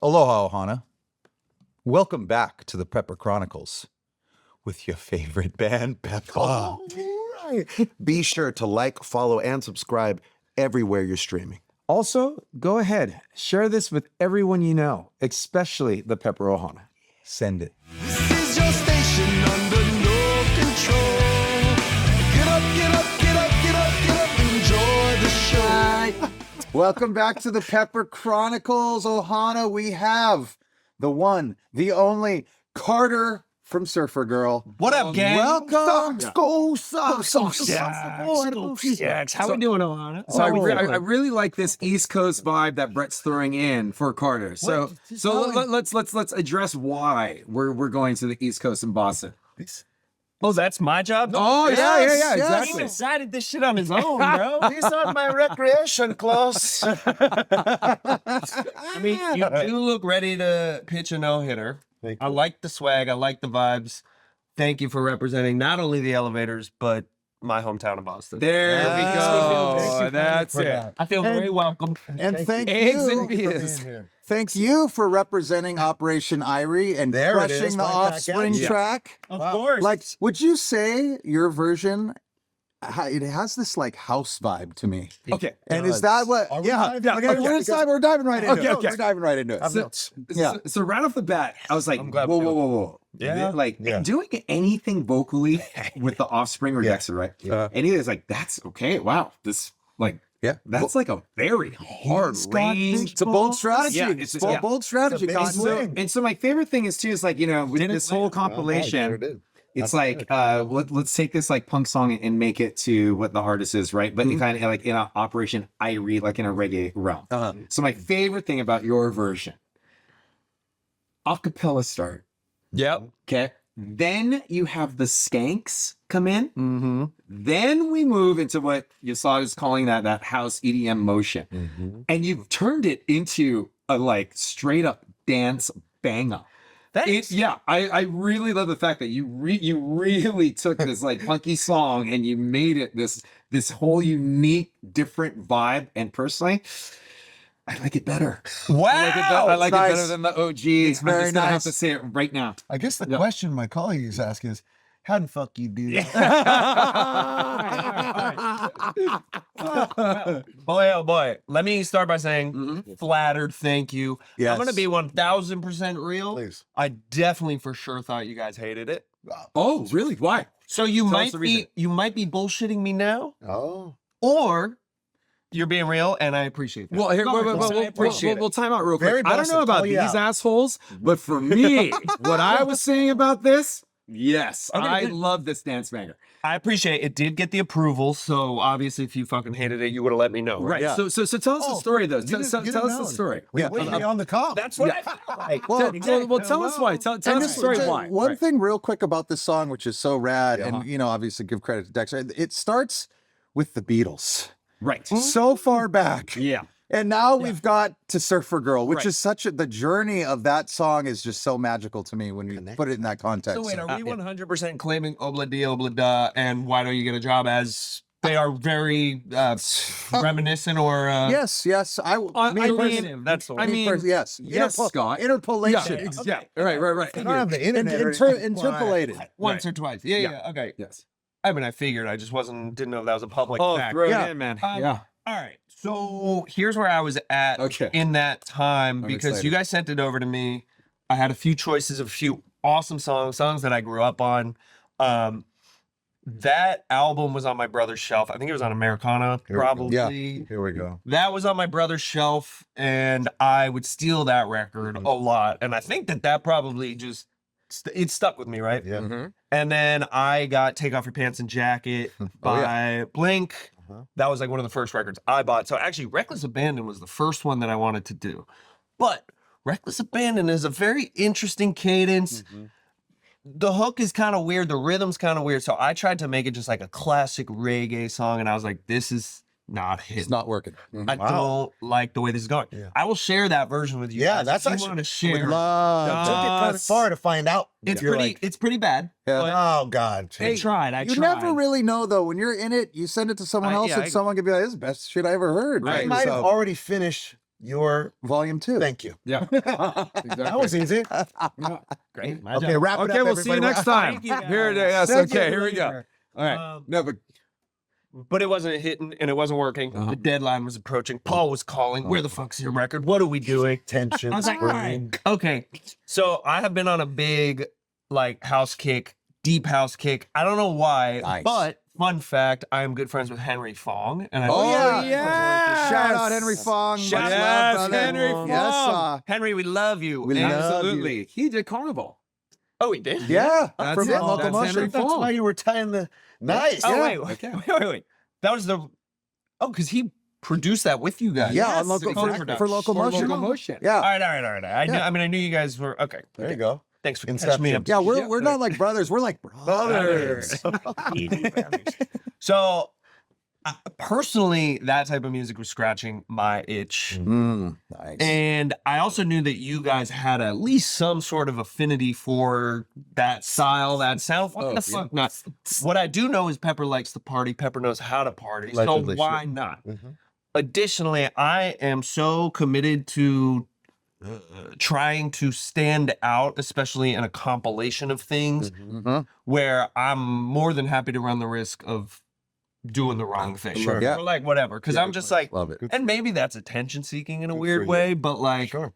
Aloha, Ohana. Welcome back to the Pepper Chronicles with your favorite band, Pepper. All right. Be sure to like, follow, and subscribe everywhere you're streaming. Also, go ahead, share this with everyone you know, especially the Pepper Ohana. Send it. This is your station under no control. Get up, get up, get up, get up, get up, enjoy the show. Welcome back to the Pepper Chronicles, Ohana. We have the one, the only Carter from Surfer Girl. What up, gang? Welcome. How we doing, Alana? So I really like this East Coast vibe that Brett's throwing in for Carter. So let's address why we're going to the East Coast in Boston. Oh, that's my job? Oh yeah, He exactly. decided this shit on his own, bro. These are my recreation clothes. I mean, you do look ready to pitch a no-hitter. I like the swag. I like the vibes. Thank you for representing not only the Elevators, but my hometown of Boston. There we go. That's it. I feel very welcome. And thank Eggs you. and beers. Thanks you for representing Operation Irie and There it crushing is, the right back Offspring at you. track. Of course. Like, would you say your version, it has this like house vibe to me? Okay. And is that what? Are we Yeah. diving? Okay, we're diving right into it. Okay. We're diving right into it. So right off the bat, I was like, I'm whoa, glad we whoa. Yeah. Like doing anything vocally with the Offspring or Dexter, right? Anything that's like, that's okay. Wow. This that's like a very hard range. It's a bold strategy. Yeah, it's a bold strategy. And so my favorite thing is too is like, with this whole compilation, it's like let's take this like punk song and make it to what the hardest is, right? But kind of like in an Operation Irie, like in a reggae realm. So my favorite thing about your version, acapella start. Yep. Okay. Then you have the skanks come in. Mm-hmm. Then we move into what Yasad is calling that house EDM motion. Mm-hmm. And you've turned it into a like straight up dance banger. I really love the fact that you really took this like funky song and you made it this whole unique, different vibe. And personally, I like it better. Wow. I like it better than the OG. It's very I'm just gonna have nice. to say it right now. I guess the question my colleague is asking is, how the fuck you do that? Boy, oh boy. Let me start by saying flattered, thank you. Yes. I'm going to be 1000% real. Please. I definitely for sure thought you guys hated it. Oh, really? Why? So you might be bullshitting me now, Oh. or you're being real, and I appreciate that. Well, here, I appreciate it. we'll time out real Very quick. I don't know Boston. about Oh, yeah. these assholes, but for me, what I was saying about this, yes, Okay, I good. love this dance banger. I appreciate it. It did get the approval, so obviously if you fucking hated it, you would have let me know. Right. Yeah. So tell us the story, though. you Tell didn't us know. the story. We waited on the call. That's what I felt like. Well, Well, tell us why. Tell us the story why. One Right. thing real quick about this song, which is so rad, and obviously give credit to Dexter. It starts with the Beatles. Right. So far back. Yeah. And now we've got to Surfer Girl, which is the journey of that song is just so magical to me when you put it in that context. So wait, are we 100% claiming obla di obla da and why don't you get a job as they are very reminiscent or Yes. creative? That's the one. Yes. Scott. Interpolation. Yeah. Right. I don't have the internet. or anything. Interpolated. Once or twice. Yeah. Okay. Yes. I mean, I figured. I just didn't know if that was a public fact. throw Yeah. it in, man. All right. So here's where I was at Okay. in that time because excited. you guys sent it over to me. I had a few choices of a few awesome songs that I grew up on. That album was on my brother's shelf. I think it was on Americana, probably. Yeah. Here we go. That was on my brother's shelf, and I would steal that record a lot. And I think that probably just it stuck with me, right? Yeah. And then I got "Take Off Your Pants and Jacket" by Blink. That was like one of the first records I bought. So actually, "Reckless Abandon" was the first one that I wanted to do. But "Reckless Abandon" is a very interesting cadence. The hook is kind of weird. The rhythm's kind of weird. So I tried to make it just like a classic reggae song. And I was like, this is not hitting. It's not working. I don't like the way this is going. Yeah. I will share that version with you. Yeah, guys that's if you actually- want to share. Love. Took it kind of far to find out. It's You're pretty. like, It's pretty bad. Yeah. oh God. I tried. I You tried. never really know though. When you're in it, you send it to someone else, yeah, and someone could be like, "This is the best shit I ever heard." I Right. might So- have already finished your Volume 2. thank you. Yeah. That was easy. Great. Okay, wrap it up. Okay, we'll see you everybody. next time. Thank you, guys. Here it is. Thank Okay, you. here we go. All right. No, But it wasn't hitting and it wasn't working. The deadline was approaching. Paul was calling. Where the fuck's your record? What are we doing? Tension. I was like, all right, okay. So I have been on a big like house kick, deep house kick. I don't know why, Nice. but fun fact, I am good friends with Henry Fong. And I Shout out Henry Fong. Shout Much out love, brother. Henry Fong. Yes, Henry, we love you. We And- love Absolutely. He did Carnival. Oh, he did? yeah. That's From it. Local That's Motion. Henry That's Fong. why you were tying the nice. Oh, Yeah. wait. That was the, because he produced that with you guys. Yeah, Yes, on local, exactly. for Local Motion. Local Motion. All Yeah. right. I knew you guys were, okay. There you go. Thanks for catching Inception. me up. Yeah, we're not like brothers. We're like brothers. So, personally, that type of music was scratching my itch. Nice. And I also knew that you guys had at least some sort of affinity for that style, that sound. What the fuck not? What I do know is Pepper likes to party. Pepper knows how to party. Allegedly, so why not? Additionally, I am so committed to trying to stand out, especially in a compilation of things, where I'm more than happy to run the risk of doing the wrong thing. Sure. Yeah. Or like whatever. Because I'm just like, Love it. and maybe that's attention seeking in a weird for you. way, but like Sure.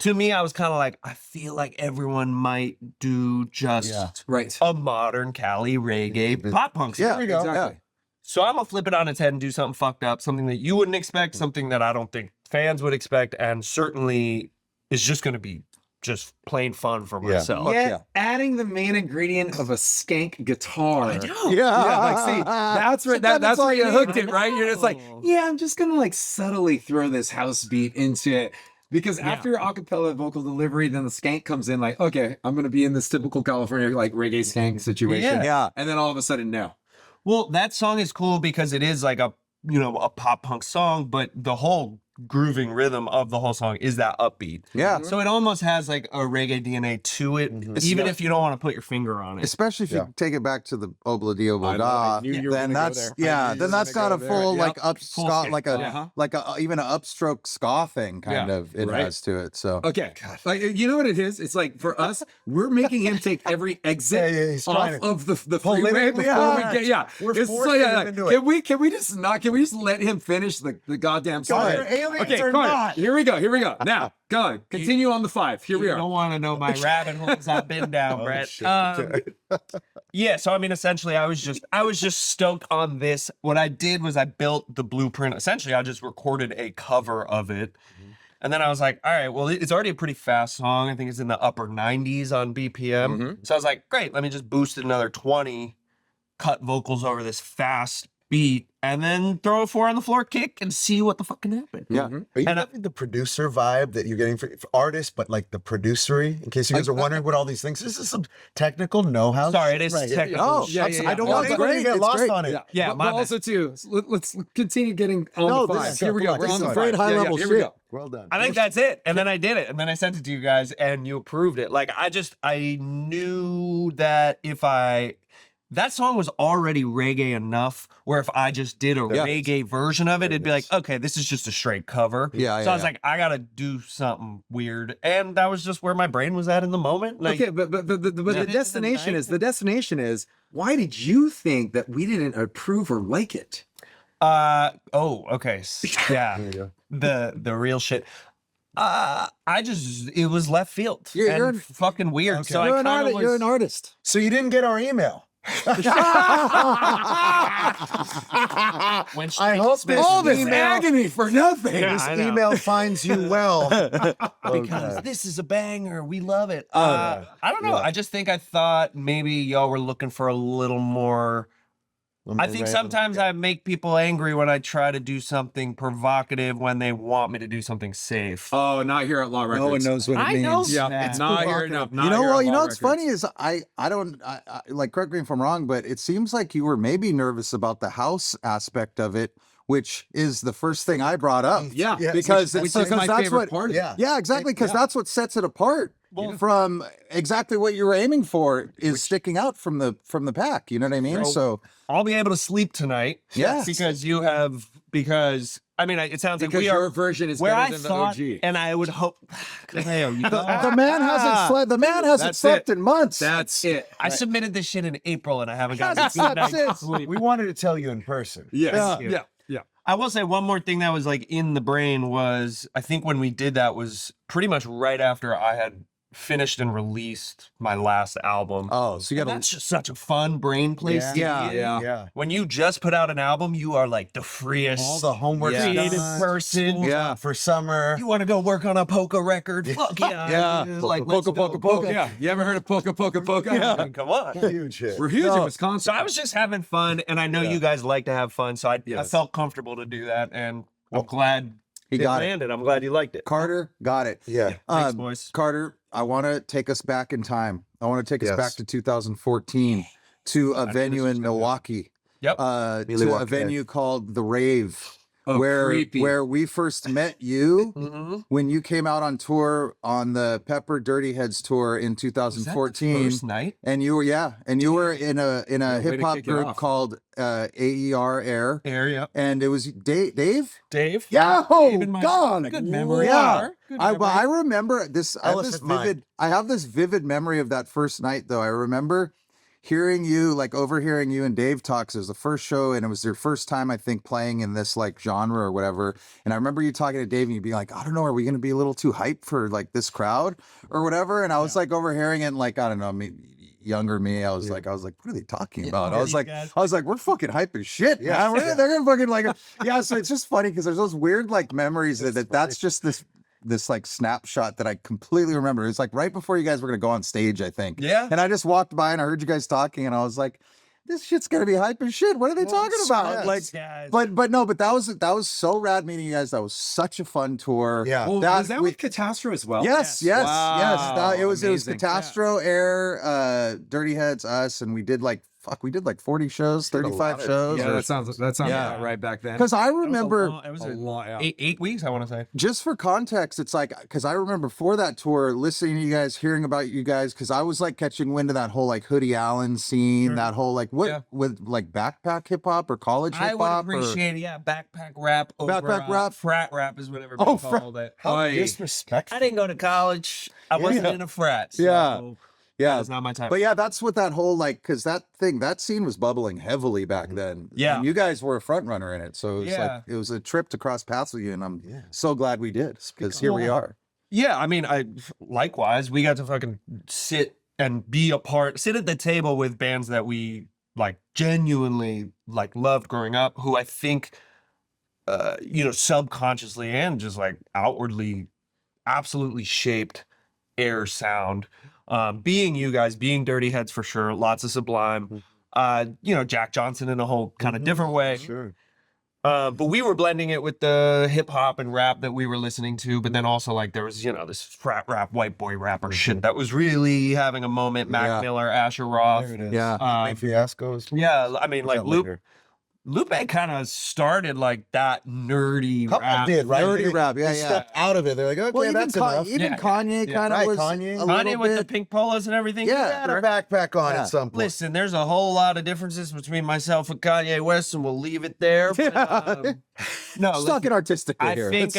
to me, I was kind of like, I feel like everyone might do just Yeah. Right. a modern Cali reggae pop punk. Yeah, Here we go. Exactly. So I'm gonna flip it on its head and do something fucked up, something that you wouldn't expect, something that I don't think fans would expect, and certainly is just gonna be just plain fun for myself. Yet adding the main ingredient of a skank guitar. I know. Yeah. Like, see, that's where that's where you hooked it, right? You're just like, yeah, I'm just gonna like subtly throw this house beat into it. Because after your acapella vocal delivery, then the skank comes in like, okay, I'm gonna be in this typical California like reggae skank situation. Yeah. And then all of a sudden, no. Well, that song is cool because it is like a pop punk song, but the whole grooving rhythm of the whole song is that upbeat. Yeah. So it almost has like a reggae DNA to it, even if you don't want to put your finger on it. Especially if you take it back to the Obla Di Obla Da, knew you were then gonna go that's there. I knew you then were that's gonna not go a there. full Yep. like up Full ska, skate. like a like a even an upstroke ska thing kind Yeah. of it Right. has to it. So Okay. Like, you know what it is? It's like for us, we're making him take every exit Yeah, he's off trying to of the pull it freeway in. before Yeah. we get. Yeah, We're It's forcing like, him into it. Can we just let him finish the goddamn song? Whether aliens Okay, or Carter, not. here we go. Now, go on. Continue on the 5. Here we You are. don't want to know my rabbit holes I've been down, Brett. shit. Yeah, so I mean, essentially, I was just stoked on this. What I did was I built the blueprint. Essentially, I just recorded a cover of it, and then I was like, all right, well, it's already a pretty fast song. I think it's in the upper 90s on BPM. So I was like, great, let me just boost it another 20, cut vocals over this fast beat, and then throw a 4 on the floor kick and see what the fuck can happen. yeah. Are you And, having the producer vibe that you're getting for artists, but like the producery? In case you guys are wondering what all these things, this is some technical know-how. Sorry, it is Right, technical. Oh, Yeah, abs- yeah, yeah. I don't Well, want it's to great. Get lost on it. Yeah, but, my but bad. also too, let's continue getting on No, the this 5. is Here we good. go. Come We're on, on the this is 5. great high-level here we shit. go. Well done. I think that's it. And then I did it. And then I sent it to you guys and you approved it. Like I knew that that song was already reggae enough where if I just did a reggae version of it, it'd be like, okay, this is just a straight cover. Yeah, So I was yeah. like, I gotta do something weird. And that was just where my brain was at in the moment. Like, Okay, but the destination is why did you think that we didn't approve or like it? okay. Yeah. The real shit. It was left field. You're and fucking weird. So you're, I kind of you're an artist. So you didn't get our email. went I hope this All this email, agony for nothing. Yeah, I know. email finds you well. because this is a banger. We love it. I don't know. I just think I thought maybe y'all were looking for a little more. I think sometimes I make people angry when I try to do something provocative when they want me to do something safe. Oh, not here at Law Records. No one knows what it I means. know Yeah, that. it's not here. provocative. No, You know, well, you know what's what's funny is I don't like, correct me if I'm wrong, but it seems like you were maybe nervous about the house aspect of it, which is the first thing I brought up. Yeah, because which it's is because my that's favorite what part of yeah. it. Yeah, exactly, because that's what sets it apart from exactly what you were aiming for is sticking out from the pack. You know what I mean? So I'll be able to sleep tonight. Yes. Because I mean, it sounds like Because we are your version is where better I than the thought, OG. and I would hope. Kaleo, you The man hasn't slept. The man hasn't That's slept it. in months. That's it. I submitted this shit in April, and I haven't gotten a That's good it. night's sleep. We wanted to tell you in person. Yes. Yeah. Yeah. I will say one more thing that was like in the brain was I think when we did that was pretty much right after I had finished and released my last album. Oh, so you And got that's just such a fun brain place to Yeah. be in. Yeah. When you just put out an album, you are like the freest All the homework creative person. Yeah. for summer. You want to go work on a polka record? Fuck yeah. Yeah. dude. Like, Polka, let's polka, go. polka. Yeah. You ever heard of polka, polka, polka? I mean, come on. Huge hit. We're huge in Wisconsin. So I was just having fun, and I know you guys like to have fun, so I Yes. felt comfortable to do that, and I'm glad He it got it. landed. I'm glad you liked it. Carter got it. Yeah. Thanks, boys. Carter, I want to take us back in time. I want to take us Yes. back to 2014 to a venue in Milwaukee. Yep. To a Milwaukee. venue called The Rave, Oh, creepy. where we first met you Mm-hmm. when you came out on tour on the Pepper Dirty Heads tour in 2014. First night. And you were in a way to hip hop kick it group off. called AER Air, Area. and it was Dave. Dave. Yeah, Dave in my- God, Good memory. Yeah, Good I memory. remember this. Elephant mind. I have this vivid memory of that first night, though. I remember hearing you, like overhearing you and Dave talks. It was the first show, and it was your first time, I think, playing in this like genre or whatever. And I remember you talking to Dave, and you being like, "I don't know, are we going to be a little too hyped for like this crowd or whatever?" And I was like overhearing it, and like I don't know, younger me, I was like, what are they talking about? I was like, we're fucking hype as shit. Yeah, they're gonna fucking like, yeah. So it's just funny because there's those weird like memories that's just this like snapshot that I completely remember. It's like right before you guys were gonna go on stage, I think. Yeah. And I just walked by and I heard you guys talking, and I was like, this shit's gonna be hype as shit. What are they talking about? Like, but that was so rad meeting you guys. That was such a fun tour. Yeah. Well, was that with Catastro as well? Yes. Wow, It was amazing. Catastro, Air, Dirty Heads, us, and we did like 40 shows, 35 shows. Yeah, that sounds Yeah. about right back then. Because I remember, It was a lot. Yeah. 8 weeks, I want to say. just for context, it's like, because I remember for that tour, listening to you guys, hearing about you guys, because I was like catching wind of that whole like Hoodie Allen scene, that whole like with like backpack hip hop or college I hip would hop. appreciate, backpack rap. Over, Backpack rap? Frat rap is what everybody called it. Oy. Disrespectful. I didn't go to college. I wasn't in a frat. So Yeah. That's not my type. But yeah, that's what that whole like, because that scene was bubbling heavily back then. Yeah. And you guys were a front runner in it. So it was Yeah. like, it was a trip to cross paths with you. And I'm so glad we did, because here we are. Yeah, I mean, likewise, we got to fucking sit at the table with bands that we like genuinely like loved growing up, who I think, subconsciously and just like outwardly, absolutely shaped Air sound. Being you guys, being Dirty Heads for sure, lots of Sublime. Jack Johnson in a whole kind of different way. Sure. But we were blending it with the hip hop and rap that we were listening to, but then also like there was, this frat rap, white boy rapper shit that was really having a moment. Mac Miller, Asher Roth. There it is. Yeah. Fiascos. Yeah, I mean, like Lupe kind of started like that nerdy rap. Did, right? Nerdy rap, They stepped out of it. They're like, okay, Well, that's enough. even Kanye kind of Right, was Kanye. a Kanye little with the bit. pink polos and everything. Yeah. Had a backpack on Yeah. at some point. Listen, there's a whole lot of differences between myself and Kanye West, and we'll leave it there. But, no, Just talking artistically I here. think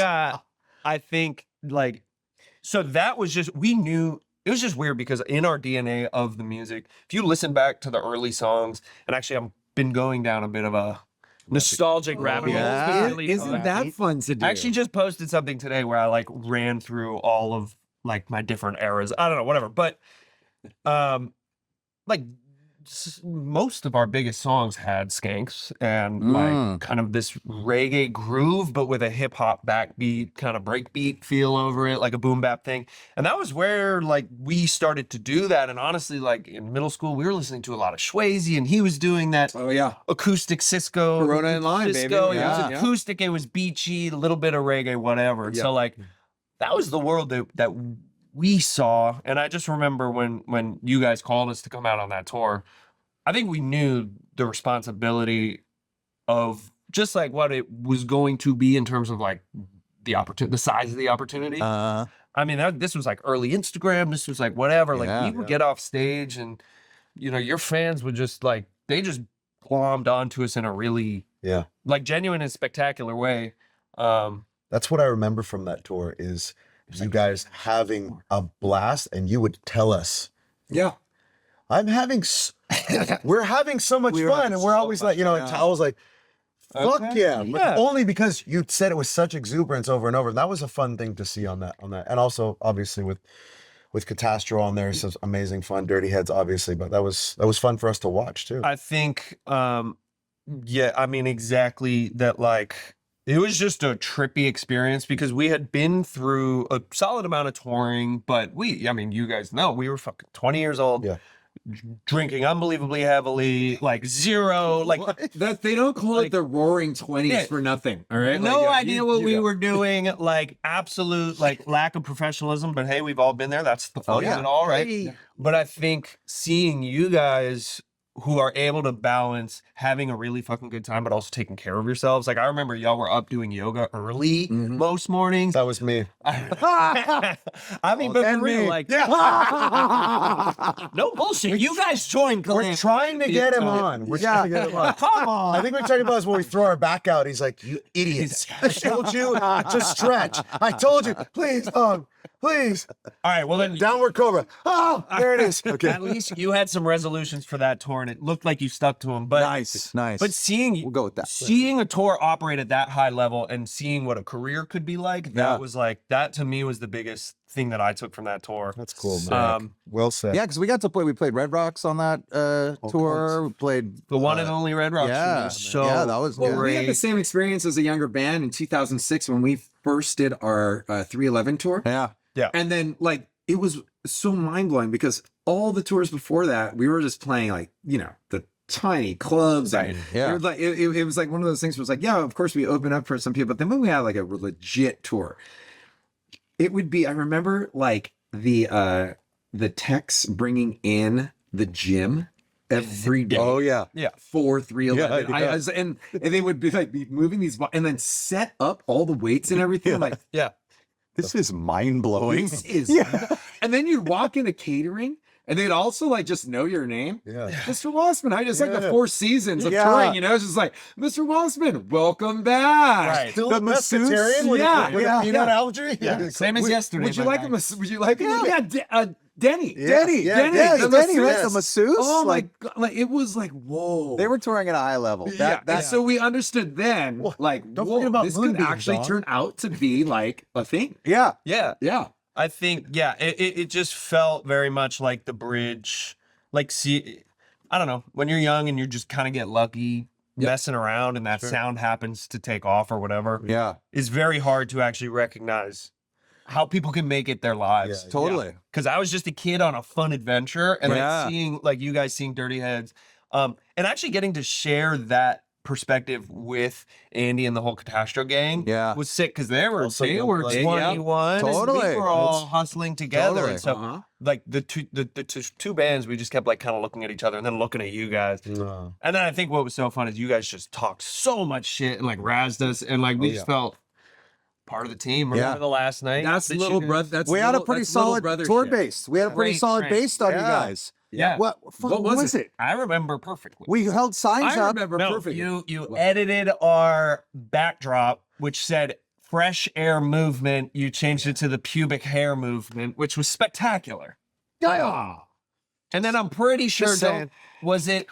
so that was just, we knew it was just weird because in our DNA of the music, if you listen back to the early songs, and actually I've been going down a bit of a nostalgic rabbit hole. yeah. It's really Isn't fun. that fun to do? I actually just posted something today where I like ran through all of like my different eras. I don't know, whatever. But like most of our biggest songs had skanks and like kind of this reggae groove, but with a hip hop backbeat, kind of breakbeat feel over it, like a boom bap thing. And that was where like we started to do that. And honestly, like in middle school, we were listening to a lot of Swayze, and he was doing that Oh yeah. acoustic Cisco. Corona in line, baby. Cisco. It Yeah. was acoustic, it was beachy, a little bit of reggae, whatever. And so like that was the world that we saw. And I just remember when you guys called us to come out on that tour, I think we knew the responsibility of just like what it was going to be in terms of like the opportunity, the size of the opportunity. I mean, this was like early Instagram. This was like whatever. Like we would get off stage, and your fans would just like, they just glommed onto us in a really like genuine and spectacular way. That's what I remember from that tour is you guys having a blast, and you would tell us, Yeah. we're having so much fun, and we're always like, I was like, fuck yeah. Yeah. Only because you said it was such exuberance over and over. And that was a fun thing to see on that. And also obviously with Catastro on there, some amazing fun, Dirty Heads, obviously, but that was fun for us to watch too. I think, yeah, I mean, exactly that. Like, it was just a trippy experience because we had been through a solid amount of touring, but you guys know, we were fucking 20 years old. Yeah. Drinking unbelievably heavily, like zero, like That they don't call it the Roaring 20s Yeah. for nothing. All right. no Like, idea what we were doing, like absolute like lack of professionalism. But hey, we've all been there. That's the fun of it all, right? Hey. But I think seeing you guys who are able to balance having a really fucking good time, but also taking care of yourselves. Like I remember y'all were up doing yoga early most mornings. That was me. I mean, but for real, like, no bullshit. You guys joined. We're trying to get him on. We're trying to get him on. Come on. I think we're talking about is when we throw our back out. He's like, "You idiots! I told you to stretch. I told you, please, please." All right. Well, then Downward Cobra. Oh, there it is. Okay. at least you had some resolutions for that tour, and it looked like you stuck to them. But Nice. But seeing We'll go with that. seeing a tour operate at that high level and seeing what a career could be like, that was like that to me was the biggest thing that I took from that tour. That's cool, man. Well said. Yeah, because we got to play. We played Red Rocks on that tour. We played The one and only Red Rocks. yeah, was so yeah, that was Well, good. we had the same experience as a younger band in 2006 when we first did our 311 tour. Yeah, And then, like, it was so mind blowing because all the tours before that, we were just playing, like, the tiny clubs. Right. Yeah. It was like, it was like one of those things where it's like, yeah, of course we open up for some people. But then when we had like a legit tour, it would be, I remember like the techs bringing in the gym every day. Oh yeah. For 311. Yeah, yeah. And they would be like moving these and then set up all the weights and everything. I'm like, Yeah. This is mind blowing. this is and then you'd walk into catering and they'd also like just know your name. Yeah. Mr. Wassman, I just like the Yeah. 4 seasons of Yeah. touring, it's just like, Mr. Wassman, welcome back. Right. Still The a masseuse? pescatarian with, Yeah, with yeah, a peanut allergy? Yeah. Same as yesterday. Would you my like guy. him? Would you like him? Yeah, Denny. Denny, Yeah, Denny, yes, the Denny, right? masseuse. The masseuse. Oh my like god! Like it was like whoa. they were touring at a high level. Yeah, and so we understood then, like, don't whoa, forget about this could Moonbeams, actually dog. turn out to be like a thing. yeah. Yeah. Yeah. I think, yeah, it just felt very much like the bridge. Like, see, I don't know, when you're young and you just kind of get lucky messing around and that sound happens to take off or whatever, Yeah. it's very hard to actually recognize how people can make it their lives. Yeah, Totally. Because I was just a kid on a fun adventure and Yeah. like seeing, like you guys seeing Dirty Heads, and actually getting to share that perspective with Andy and the whole Catastro gang Yeah. was sick because they were Also young blood. 21 and Totally. we were all hustling together. Totally. And so Uh-huh. like the two bands, we just kept like kind of looking at each other and then looking at you guys. No. And then I think what was so fun is you guys just talked so much shit and like razzed us and like we just felt part of the team. Remember Yeah. the last night? That's that you little guys- brother. That's We had a little- pretty that's little solid brother tour shit. base. We had a pretty Great, solid great. base on you Yeah. guys. Yeah. What was it? I remember perfectly. We held signs I up. remember No, perfectly. you edited our backdrop, which said fresh air movement. You changed it to the pubic hair movement, which was spectacular. Yeah. And then I'm pretty sure, saying. was it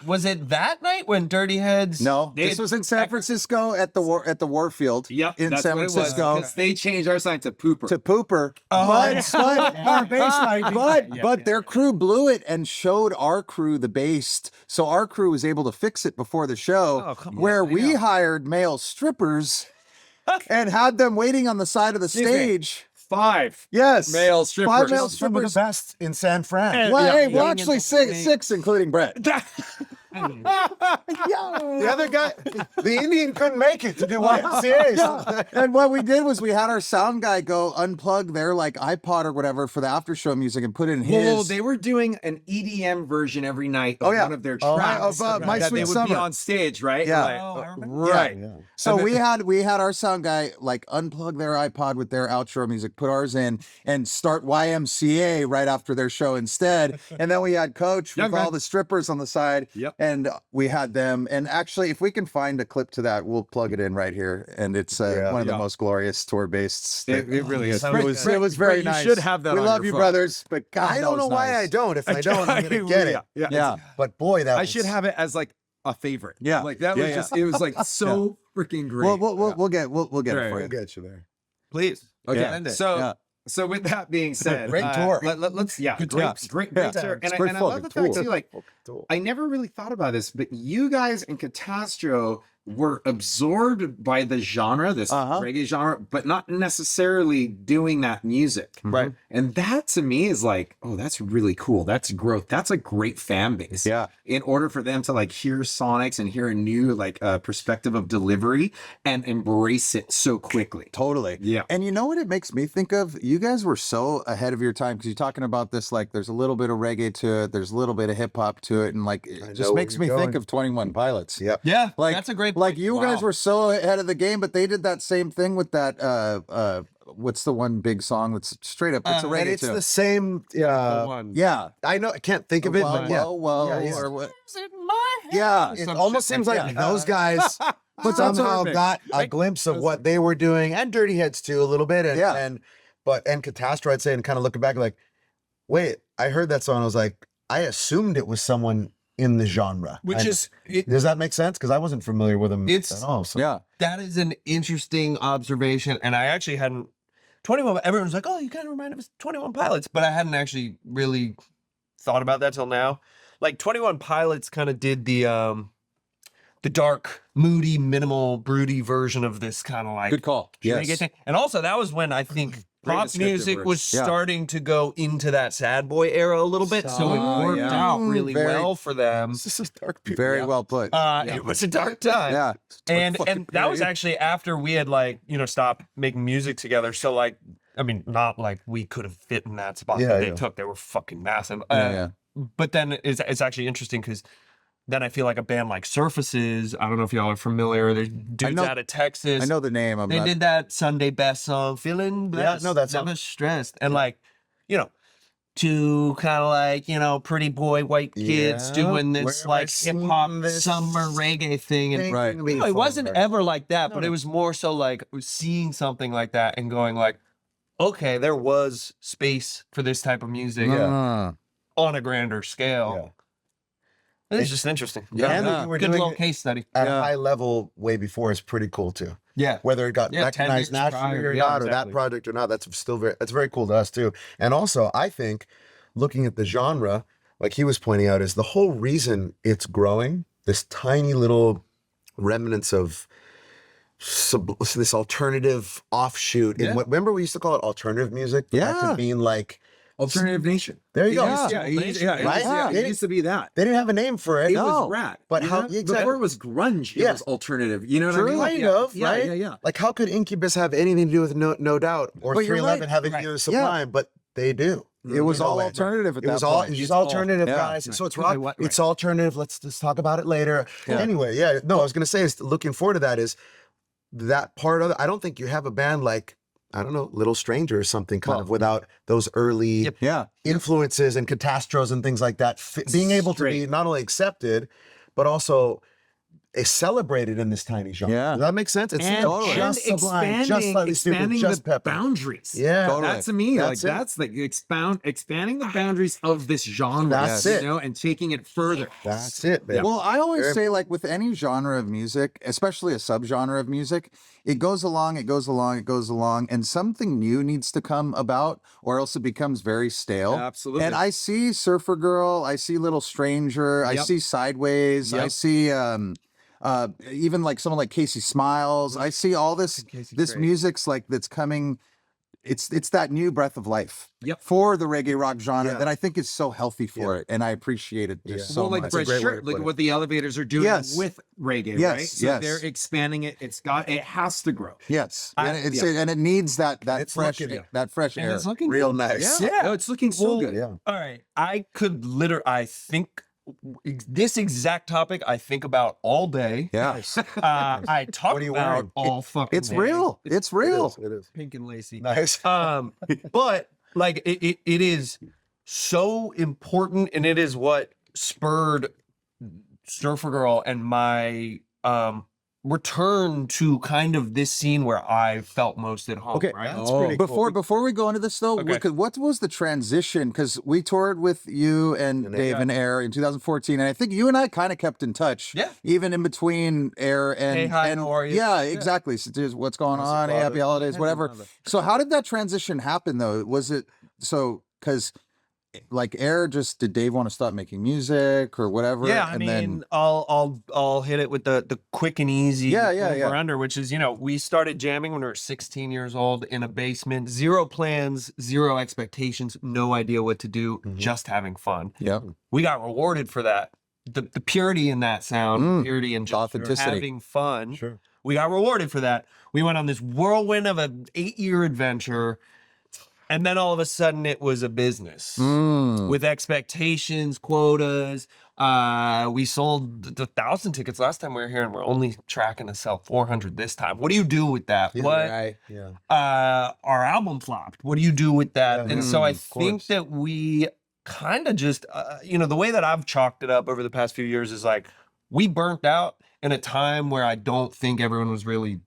that night when Dirty Heads? No, They- this was in San Francisco at the Warfield. Yep, in that's San what it was, Francisco 'cause they changed our sign to pooper. to Pooper. But their crew blew it and showed our crew the bass, so our crew was able to fix it before the show. Oh, come on. where we hired male strippers and had them waiting on the side of the Excuse me. stage. 5 Yes, male strippers. 5 male Some of the strippers. best in San Fran. Well, hey, Yeah. well, actually six, including Brett. The other guy, the Indian couldn't make it to do YMCA. And what we did was we had our sound guy go unplug their like iPod or whatever for the after show music and put in his. Well, they were doing an EDM version every night of Oh, yeah. one of their Oh, tracks of, My that Sweet they would Summer. be on stage, right? Yeah. Like, Oh, I remember. right. Yeah. So we had our sound guy like unplug their iPod with their outro music, put ours in, and start YMCA right after their show instead. And then we had Coach with Yeah, man. all the strippers on the side, Yep. and we had them. And actually, if we can find a clip to that, we'll plug it in right here. And it's one of the most glorious tour based. It really is. It was very nice. You should have that. We on love your you, phone. brothers. But God, I that don't was know why nice. I don't. If I don't, I'm gonna get it. Yeah. But boy, that I was, should have it as like a favorite. Yeah. Like that Yeah, was yeah. just. It was like so freaking great. We'll get it for We'll you. get you there. Please. Okay. Send it. So Yeah. so with that being said, Great tour. Let's Good great, tour. great Yeah. tour. And, It's I, great and I love the fact tour. too, like I never really thought about this, but you guys in Catastro were absorbed by the genre, this reggae genre, but not necessarily doing that music. Right. And that to me is like, oh, that's really cool. That's growth. That's a great fan base. Yeah. In order for them to like hear Sonics and hear a new like perspective of delivery and embrace it so quickly. Totally. Yeah. And you know what it makes me think of? You guys were so ahead of your time because you're talking about this, like there's a little bit of reggae to it, there's a little bit of hip hop to it, and like I it know just where makes you're me think going. of 21 Pilots. Yep. Yeah. Like that's a great. Like point. you guys were so ahead of the game, but they did that same thing with that what's the one big song that's straight up it's a And reggae it's too. the same. one. Yeah. I know. I can't think of it, but yeah. Whoa, Yeah, yeah. or what? Yeah. It almost seems like those guys But that's somehow perfect. got a glimpse of what they were doing, and Dirty Heads too, a little bit, and Yeah. and Catastro, I'd say, and kind of looking back, like, wait, I heard that song, I was like, I assumed it was someone in the genre. Which And is does that make sense? Because I wasn't familiar with them It's- at all. So. Yeah. that is an interesting observation, and I actually hadn't. 21. Everyone's like, "Oh, you kind of remind of 21 Pilots," but I hadn't actually really thought about that till now. Like 21 Pilots kind of did the dark, moody, minimal, broody version of this kind of like Good call. reggae Yes. thing. And also, that was when I think Great pop descriptive music words. was Yeah. starting to go into that sad boy era a little bit, so it worked yeah. out really Very- well for them. This is dark people. Very well put. It was a dark time. Yeah. And fucking that was period. actually after we had like, stopped making music together. So like, I mean, not like we could have fit in that spot Yeah, that they yeah. took. They were fucking massive. Yeah, But then it's actually interesting because then I feel like a band like Surfaces, I don't know if y'all are familiar. There's dudes know- out of Texas. I know the name. I'm They not. did that Sunday Best song, Feeling Blessed. no, that's Never stressed. And like, two kind of like, pretty boy white kids Yeah. doing Where this have I like hip hop seen this summer reggae thing. And Right. it wasn't ever like that, but it was more so like seeing something like that and going like, okay, there was space for this type of music Uh, on a grander scale. Yeah. It's just interesting. Yeah. And that you were Good doing little it case study. at Yeah. a high level way before is pretty cool too. Yeah. Whether it got Yeah, 10 recognized years nationally prior. or Yeah, not, or that exactly. project or not, that's very cool to us too. And also, I think looking at the genre, like he was pointing out, is the whole reason it's growing, this tiny little remnants of this alternative offshoot. Yeah. Remember we used to call it alternative music? That Yeah. could mean like, Alternative Nation. there you go. Yeah. Yeah, Right? yeah, They it used to be that. They didn't have a name for it. It No. was rap. But you how- know? exactly. Before it was grunge, it Yeah. was alternative. You know what I mean? Kind Yeah. of, Yeah, right? Yeah, yeah. Like, how could Incubus have anything to do with No Doubt or But you're 311 right. having to do with Sublime? But they do. It was You know, all like, alternative at It that was all point. it's alternative, yeah. guys. So it's Right. rock. Right. It's alternative. Let's just talk about it later. Yeah. Anyway, yeah. No, I was gonna say is looking forward to that is that part of it. I don't think you have a band like, I don't know, Little Stranger or something kind of without those early Yep. Yeah. influences and catastros and things like that. Being able to be Straight. not only accepted, but also celebrated in this tiny genre. Yeah. Does that make sense? It's And, not just Sublime, just slightly stupid, expanding just the Pepper. boundaries. Yeah. Totally. That to me, That's it. that's like expanding the boundaries of this genre. That's you it. know, and taking it further. That's it, man. Well, I always Very- say, like with any genre of music, especially a subgenre of music, it goes along, it goes along, it goes along, and something new needs to come about, or else it becomes very stale. Absolutely. And I see Surfer Girl, I see Little Stranger, I Yep. see Sideways, I Yep. see even like someone like Casey Smiles. I see all this music's like that's coming. It's that new breath of life Yep. for the reggae rock genre Yeah. that I think is so healthy for it, and I appreciate it just Yeah. so well, like much. for a great way sure, to look put at it. what the Elevators are doing Yes. with reggae, Yes, right? So yes. they're expanding it. It has to grow. Yes, I- and, it's, yeah. and it needs that It's fresh looking- that fresh And air. it's looking Real good. nice. Yeah. No, it's looking so Well, good. Yeah. All right. I could I think this exact topic I think about all day. Yeah, I talk What are you about wearing? all fucking it's day. real. It's real. It is. Pink and lacy. Nice. But like it is so important, and it is what spurred Surfer Girl and my return to kind of this scene where I felt most at home. Okay, right? that's pretty cool. Before we go into this though, Okay. what was the transition? Because we toured with you and Dave and Air in 2014, and I think you and I kind of kept in touch. Yeah. Even in between Air and Hey, hi, and how are you? yeah, exactly. So just what's going on? Hey, happy holidays, whatever. So how did that transition happen though? Was it so because like Air just did Dave want to stop making music or whatever? Yeah, I mean, I'll hit it with the quick and easy over under, which is, we started jamming when we were 16 years old in a basement, 0 plans, 0 expectations, no idea what to do, just having fun. Yeah. We got rewarded for that. The purity in that sound, purity and just Authenticity. having fun. Sure. We got rewarded for that. We went on this whirlwind of an 8-year adventure. And then all of a sudden it was a business with expectations, quotas. We sold 1,000 tickets last time we were here, and we're only tracking to sell 400 this time. What do you do with that? Yeah. Our album flopped. What do you do with that? And so I think that we kind of just, the way that I've chalked it up over the past few years is like, we burnt out in a time where I don't think everyone was really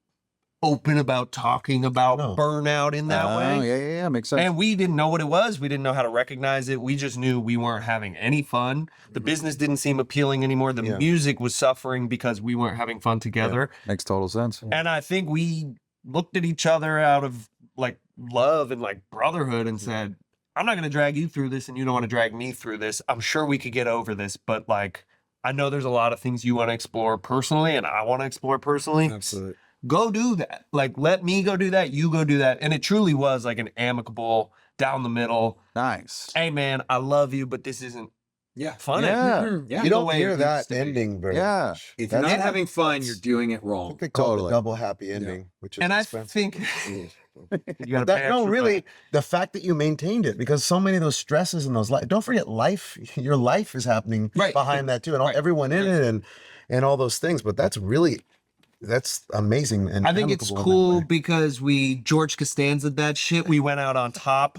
open about talking about burnout in that way. Yeah, makes sense. And we didn't know what it was. We didn't know how to recognize it. We just knew we weren't having any fun. The business didn't seem appealing anymore. The music was suffering because we weren't having fun together. Makes total sense. And I think we looked at each other out of like love and like brotherhood and said, I'm not going to drag you through this and you don't want to drag me through this. I'm sure we could get over this, but like, I know there's a lot of things you want to explore personally and I want to explore personally. Absolutely. Go do that. Like, let me go do that. You go do that. And it truly was like an amicable, down the middle. Nice. Hey, man, I love you, but this isn't fun. Yeah. You don't hear that ending very much. If you're not having fun, you're doing it I wrong. think they call it the double happy ending, which is And I expensive. think you gotta That, pay no, extra really, money. the fact that you maintained it, because so many of those stresses and those don't forget your life is happening behind that too, and everyone in it and all those things. But that's amazing. And I think it's amicable in that cool way. because we George Costanza that shit. We went out on top.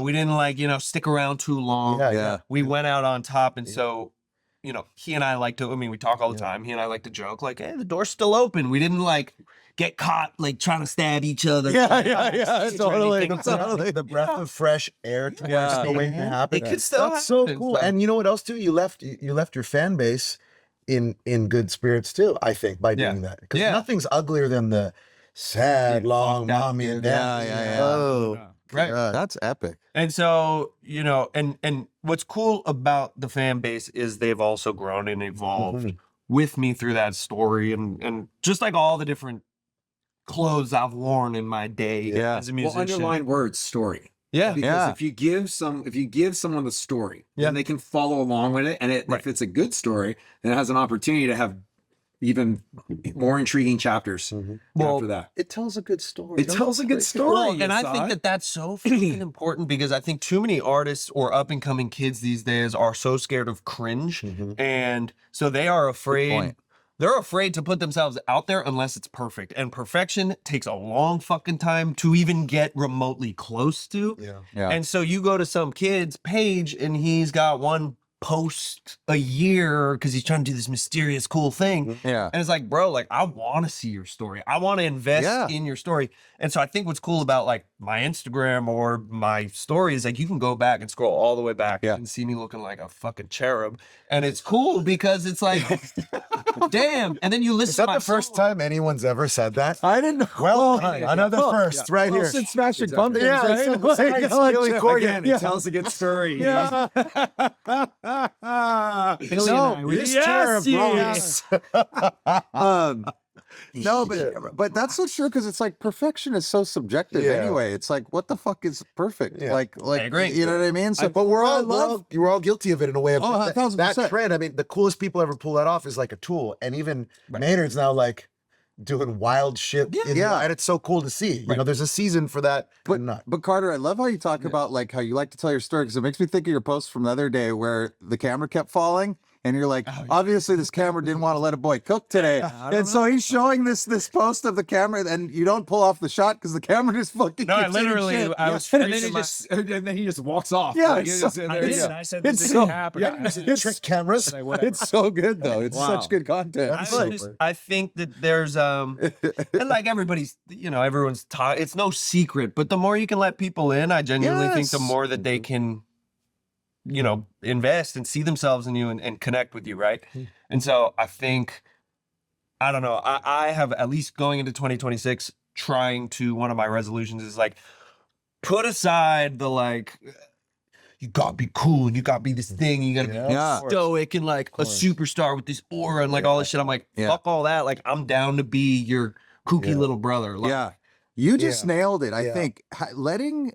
We didn't stick around too long. Yeah. We went out on top, and so he and I like to. I mean, we talk all the time. He and I like to joke like, "Hey, the door's still open." We didn't get caught trying to stab each other. Totally. The breath of fresh air still waiting to happen. It could still That's so happen. cool. And you know what else too? You left your fan base in good spirits too, I think, by doing that. Because nothing's uglier than the sad, long mommy and dad. Yeah. Oh, Right. That's epic. And so, and what's cool about the fan base is they've also grown and evolved with me through that story and just like all the different clothes I've worn in my day as a musician. Well, underline words, story. Yeah. Because if you give someone the story, then they can follow along with it. And if it's a good story, then it has an opportunity to have even more intriguing chapters after that. it tells a good story. It tells a good story. Well, and I think that that's so freaking important because I think too many artists or up and coming kids these days are so scared of cringe. And so they are afraid. They're afraid to put themselves out there unless it's perfect. And perfection takes a long fucking time to even get remotely close to. Yeah. And so you go to some kid's page and he's got one post a year because he's trying to do this mysterious cool thing. Yeah. And it's like, bro, I want to see your story. I want to invest in your story. And so I think what's cool about my Instagram or my story is you can go back and scroll all the way back and see me looking like a fucking cherub. And it's cool because it's damn. And then you listen Is that to my the first time anyone's ever said that? I didn't know. Well, another first right here. Since Smashing Pumpkins, Yeah, right? it's besides Steely Corgan. Again, it tells a good story. Yeah. No, but that's so true because it's perfection is so subjective anyway. It's what the fuck is perfect? Yeah. I agree. You know what I mean? So, But we're all guilty of it in a way. Of Oh, that 1000%. trend. I mean, the coolest people ever pull that off is a tool, and even Maynard's now doing wild shit. And it's so cool to see. You know, there's a season for that. But Carter, I love how you talk about how you like to tell your story because it makes me think of your post from the other day where the camera kept falling and you're like, obviously this camera didn't want to let a boy cook today, and so he's showing this post of the camera, and you don't pull off the shot because the camera just fucking. No, I keeps eating literally, shit. I was And then he just walks off. Yeah, Like, it's just- so- and I there did. you go. I said, It's this so is happening. it's Trick cameras. It's so good though. It's Wow. such good content. I think that there's and like everybody's, everyone's taught. It's no secret, but the more you can let people in, I genuinely think the Yes. more that they can, invest and see themselves in you and connect with you, right? And so I think, I don't know, I have at least going into 2026, trying to, one of my resolutions is like, put aside the like, you gotta be cool and you gotta be this thing, and you gotta be Yeah. stoic and like a superstar with this aura and like all this shit. I'm like, Yeah. fuck all that. Like, I'm down to be your kooky little brother. Like, Yeah. You just nailed it. I Yeah. think letting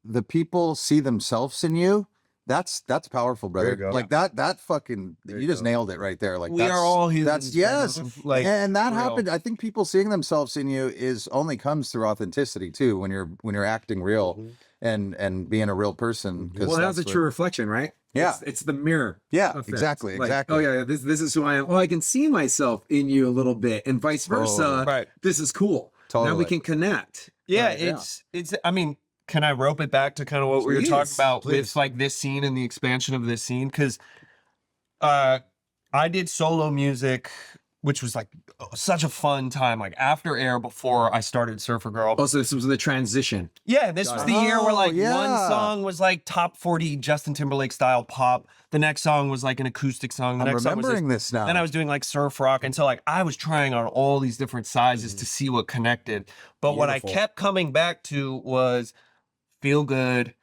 the people see themselves in you, that's powerful, brother. you go. Like that fucking you just nailed it right there. Like we that's, are all humans. that's yes. Like, and that real. happened. I think people seeing themselves in you is only comes through authenticity too, when you're acting real and being a real person. 'cause Well, that's a what- true reflection, right? Yeah. It's the mirror. Yeah, effect. exactly. Like, Exactly. oh yeah, this is who I am. Oh, I can see myself in you a little bit, and vice versa. Totally. Right. This is cool. Now we Totally. can connect. Yeah, Right, it's. I mean, can I rope it back to kind of what we were Please, talking about please. with like this scene and the expansion of this scene? Because I did solo music, which was like such a fun time. Like after Air, before I started Surfer Girl. Oh, so this was the transition. Yeah, this was the year where Oh, like yeah. one song was like top 40 Justin Timberlake style pop. The next song was like an acoustic song. The I'm next song was remembering this now. Then I was doing like surf rock. And so like I was trying on all these different sizes to see what connected. But what I Beautiful. kept coming back to was feel good,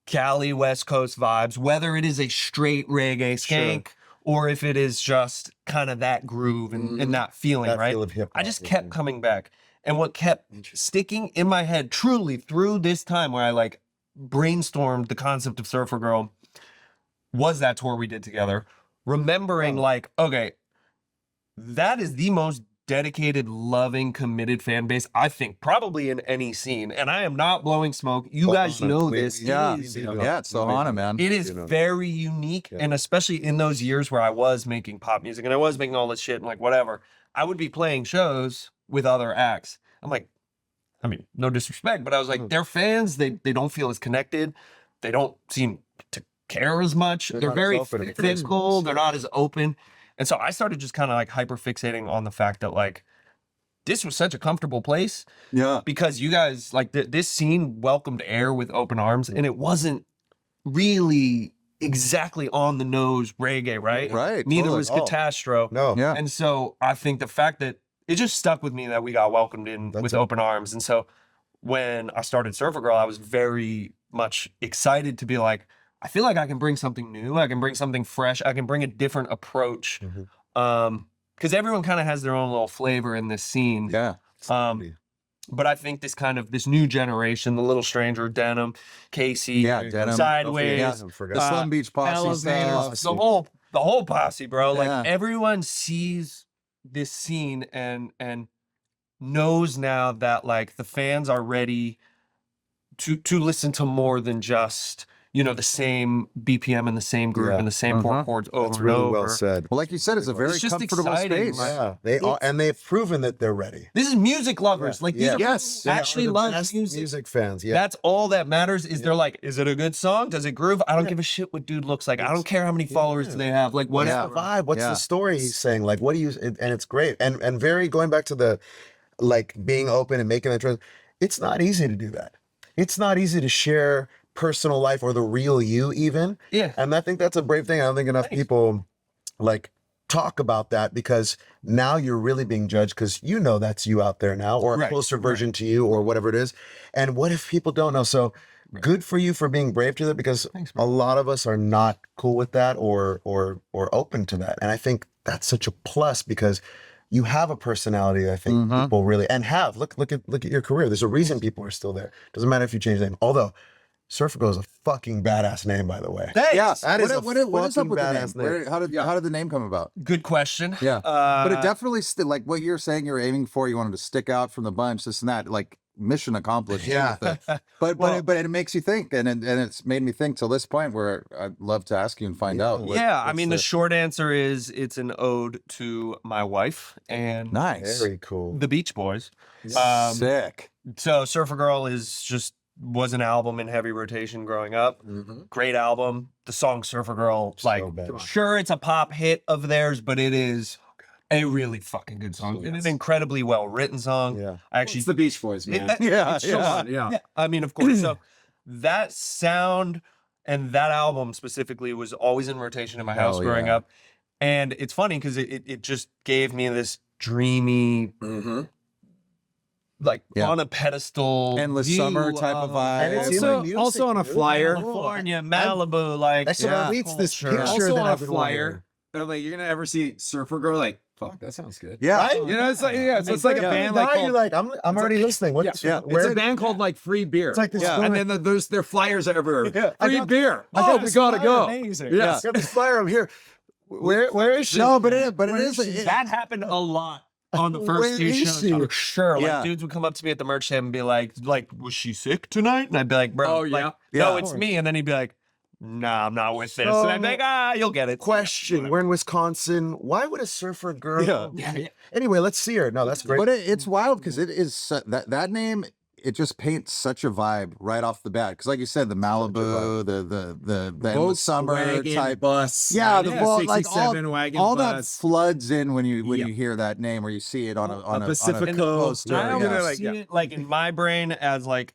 Cali West Coast vibes, whether it is a straight reggae skank or if it is just kind of that groove and that feeling, That right? feel of hip-hop, I just kept coming back. And what kept sticking in my head truly through this time where I like brainstormed the concept of Surfer Girl was that tour we did together. Remembering like, okay, that is the most dedicated, loving, committed fan base, I think, probably in any scene. And I am not blowing smoke. You guys know this. yeah, It is, yeah, it's Ohana, man. it is very unique. And especially in those years where I was making pop music and I was making all this shit and like whatever, I would be playing shows with other acts. I'm like, I mean, no disrespect, but I was like, they're fans. They don't feel as connected. They don't seem to care as much. They're not as very open and fickle. They're not as open. And so I started just kind of like hyper fixating on the fact that like this was such a comfortable place Yeah. because you guys like this scene welcomed Air with open arms, and it wasn't really exactly on the nose reggae, right? Right, Neither totally. was Oh. Catastro. No. Yeah. And so I think the fact that it just stuck with me that we got welcomed in with open arms. And so when I started Surfer Girl, I was very much excited to be like, I feel like I can bring something new. I can bring something fresh. I can bring a different approach. Because everyone kind of has their own little flavor in this scene. Yeah. But I think this new generation, the Little Stranger, Denim, Casey, Yeah, Denim. Sideways, Yeah. Forgot. The Slum Beach Posse Elevators, stuff. the whole posse, bro. Yeah. Like everyone sees this scene and knows now that like the fans are ready to listen to more than just the same BPM and the same groove Yeah. and the same four chords over That's and really over. well said. Well, like you said, it's a very It's just comfortable exciting, space. right? Yeah, they are, and they've proven that they're ready. This is music lovers. Like these Yeah. are Yes. people who actually They're the love best music. fans. Yeah, That's all that matters. Is they're like, is it a good song? Does it groove? I don't give a shit what dude looks like. I don't care how many followers do they have. Like what's whatever. the vibe? What's Yeah. the story he's saying? Like, what do you? And it's great. And very going back to the like being open and making that trust. It's not easy to do that. It's not easy to share personal life or the real you even. Yeah. And I think that's a brave thing. I don't think enough people like talk about that because now you're really being judged because that's you out there now or a Right, closer version to you or whatever it is. And what if people don't know? So good for you for being brave to that because a lot of us are not cool with that or open to that. And I think that's such a plus because you have a personality that I think people really and have. Look at your career. There's a reason people are still there. Doesn't matter if you change the name. Although Surfer Girl is a fucking badass name, by the way. Thanks. Yeah. That is What is up fucking with the badass name? name. How did the name come about? Good question. Yeah. But it Uh, definitely like what you're saying you're aiming for, you wanted to stick out from the bunch, this and that. Like mission accomplished. Yeah. But it makes you think, and it's made me think till this point where I'd love to ask you and find out. Yeah, I what's mean, the short answer is it's an ode to my wife and nice, Very cool. the Beach Boys. sick. So Surfer Girl was an album in heavy rotation growing up. Great album. The song Surfer Girl, like, bad. sure, it's a pop hit of theirs, but it is a really fucking good song. It's an incredibly well written song. Yeah. I actually It's the Beach Boys, man. Yeah, Come on, yeah. I mean, of course. So that sound and that album specifically was always in rotation in my house Hell growing yeah. up. And it's funny because it just gave me this dreamy, like Yeah. on a pedestal, Endless view summer type of vibe. And it's in Also, my music, also on a dude. flyer. California, Malibu, like That's what Yeah. leads this Culture. picture Also that on a I've been flyer. Like you're gonna ever see Surfer Girl? Like, fuck, that sounds good. Yeah, Right? You know, it's like so it's like a band like You're called, like, I'm already listening. What's yeah. it's a band called like Free Beer. It's like this and story. then there's their flyers are everywhere. Yeah, I Free got- beer. I got we this gotta flyer, go. amazing. Yeah. I got this flyer over here. Where is she? No, but it is. That happened a lot on the Where first two is shows. she? For sure. Like Yeah. dudes would come up to me at the merch stand and be like, was she sick tonight? And I'd be like, bro, Oh, like, yeah? no, Yeah. it's me. And then he'd be like, nah, I'm not with this. So- And I'd be like, you'll get it. Question: We're in Wisconsin. Why would a surfer girl? Yeah. Anyway, let's see her. No, that's great. But it's wild because it is that name. It just paints such a vibe right off the bat. Because like you said, the Malibu, the endless summer Volkswagen type. bus. Yeah, the Vol- like 67 wagon all that bus. floods in when you Yeah. hear that name or you see it on a Pacifico. poster. I always Yeah. see it like in my brain as like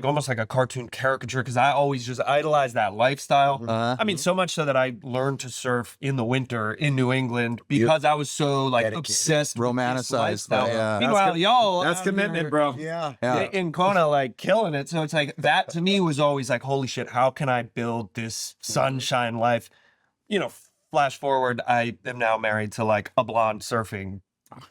almost like a cartoon caricature because I always just idolize that lifestyle. Uh-huh. I mean, so much so that I learned to surf in the winter in New England because I was so like Dedicated. obsessed, with this Romanticized lifestyle. by- yeah. Meanwhile, y'all, That's out commitment, here bro. yeah. Yeah. in Kona, like killing it. So it's like that to me was always like, holy shit, how can I build this sunshine life? You know, flash forward, I am now married to like a blonde surfing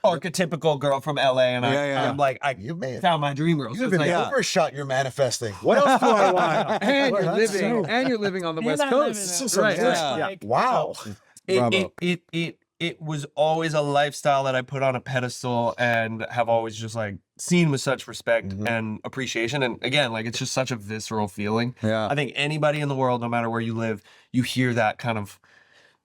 archetypical girl from LA, and Yeah. I'm like, I You may have- found my dream girl. You So have it's been like, overshot your manifesting. What else do I want? And you're That's living, so- and you're living on the West I live in Coast. a- This is Right, amazing. yeah. like, Wow. Bravo. It was always a lifestyle that I put on a pedestal and have always just like seen with such respect and appreciation. And again, like it's just such a visceral feeling. Yeah. I think anybody in the world, no matter where you live, you hear that kind of